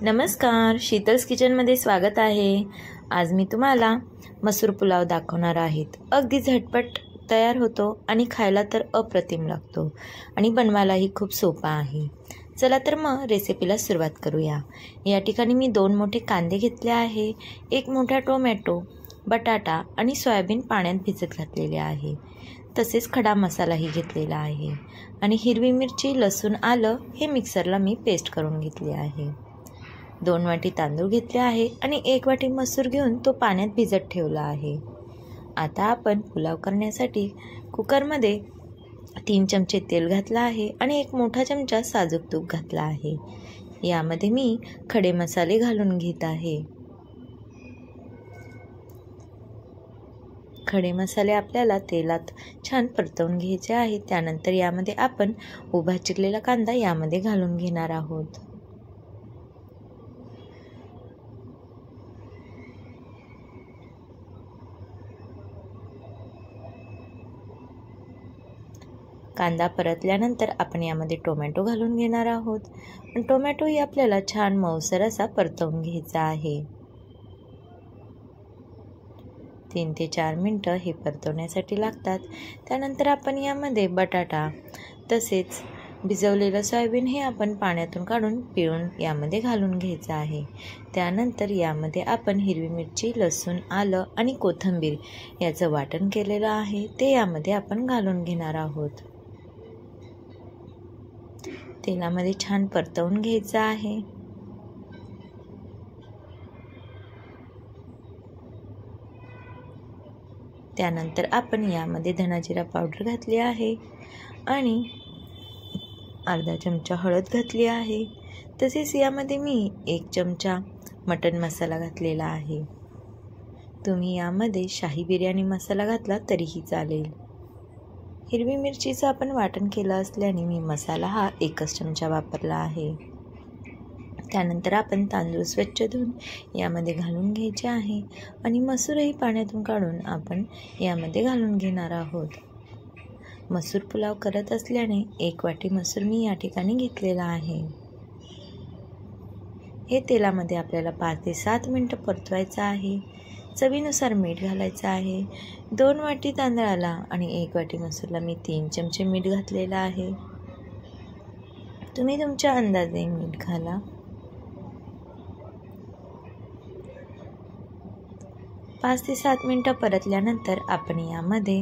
नमस्कार, शीतल्स किचनमध्ये स्वागत आहे। आज मी तुम्हाला मसूर पुलाव दाखवणार आहे। अगदी झटपट तयार होतो आणि खायला तर अप्रतिम लागतो आणि बनवायलाही खूप सोपा आहे। चला तर मग रेसिपीला सुरुवात करूया। या ठिकाणी मी 2 मोठे कांदे घेतले आहे, 1 मोठा टोमॅटो, बटाटा आणि सोयाबीन पाण्यात भिजत घातलेले आहे। तसेच खडा मसालाही घेतलेला आहे आणि हिरवी मिरची, लसूण, आलं हे मिक्सरला मी पेस्ट करून घेतले आहे। 2 वाटी तांदूळ घेतले आहे आणि 1 वाटी मसूर घेऊन तो पाण्यात भिजत ठेवला आहे। आता आपण पुलाव करण्यासाठी कुकरमध्ये 3 चमचे तेल घातला आहे आणि 1 मोठा चमचा साजूक तूप घातला आहे। यामध्ये मी खडे मसाले घालून घेत आहे। खडे मसाले आपल्याला तेलात छान परतवून घ्यायचे आहे। त्यानंतर यामध्ये आपण उभा चिरलेला कांदा यामध्ये घालून घेणार आहोत। कांदा परतल्यानंतर आपण यामध्ये टोमॅटो घालून घेणार आहोत आणि टोमॅटोही आपल्याला छान मऊसर असा परतवून घ्यायचा आहे। 3 ते 4 मिनिटं हे परतवण्यासाठी लागतात। त्यानंतर आपण यामध्ये बटाटा तसेच भिजवलेलं सोयाबीन हे आपण पाण्यातून काढून पिळून यामध्ये घालून घ्यायचं आहे। त्यानंतर यामध्ये आपण हिरवी मिरची, लसूण, आलं आणि कोथिंबीर याचं वाटण केलेलं आहे ते यामध्ये आपण घालून घेणार आहोत। तेलामध्ये छान परतवून घ्यायचं आहे। त्यानंतर आपण यामध्ये धना जिरा पावडर घातली आहे आणि अर्धा चमचा हळद घातली आहे। तसेच यामध्ये मी 1 चमचा मटन मसाला घातलेला आहे। तुम्ही यामध्ये शाही बिर्याणी मसाला घातला तरीही चालेल। हिरवी मिरचीचं आपण वाटण केलं असल्याने मी मसाला हा 1च चमचा वापरला आहे। त्यानंतर आपण तांदूळ स्वच्छ धुवून यामध्ये घालून घ्यायचे आहे आणि मसूरही पाण्यातून काढून आपण यामध्ये घालून घेणार आहोत। मसूर पुलाव करत असल्याने 1 वाटी मसूर मी या ठिकाणी घेतलेला आहे। हे तेलामध्ये आपल्याला 5 ते 7 मिनिटं परतवायचं आहे। चवीनुसार मीठ घालायचं आहे। 2 वाटी तांदळाला आणि 1 वाटी मसूरला मी 3 चमचे मीठ घातलेलं आहे। तुम्ही तुमच्या अंदाजे मीठ घाला। पाच ते 7 मिनिटं परतल्यानंतर आपण यामध्ये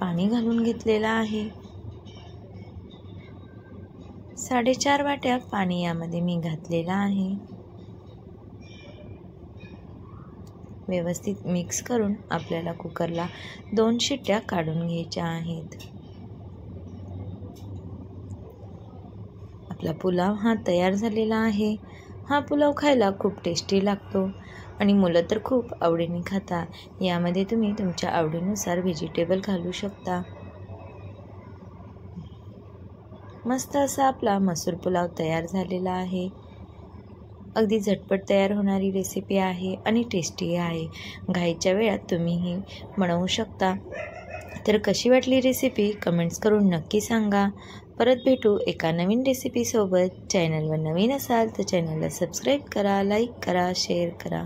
पाणी घालून घेतलेलं आहे। 4.5 वाट्या पाणी यामध्ये मी घातलेलं आहे। व्यवस्थित मिक्स करून आपल्याला कुकरला 2 शिट्ट्या काढून घ्यायच्या आहेत। आपला पुलाव हा तयार झालेला आहे। हा पुलाव खायला खूप टेस्टी लागतो आणि मुलं तर खूप आवडीने खातात। यामध्ये तुम्ही तुमच्या आवडीनुसार व्हेजिटेबल घालू शकता। मस्त असा आपला मसूर पुलाव तयार झालेला आहे। अगदी झटपट तयार होणारी रेसिपी आहे आणि टेस्टी आहे। घाईच्या वेळात तुम्हीही बनवू शकता। तर कशी वाटली रेसिपी कमेंट्स करून नक्की सांगा। परत भेटू एका नवीन रेसिपीसोबत। चॅनलवर नवीन असाल तर चॅनलला सबस्क्राईब करा, लाईक करा, शेअर करा।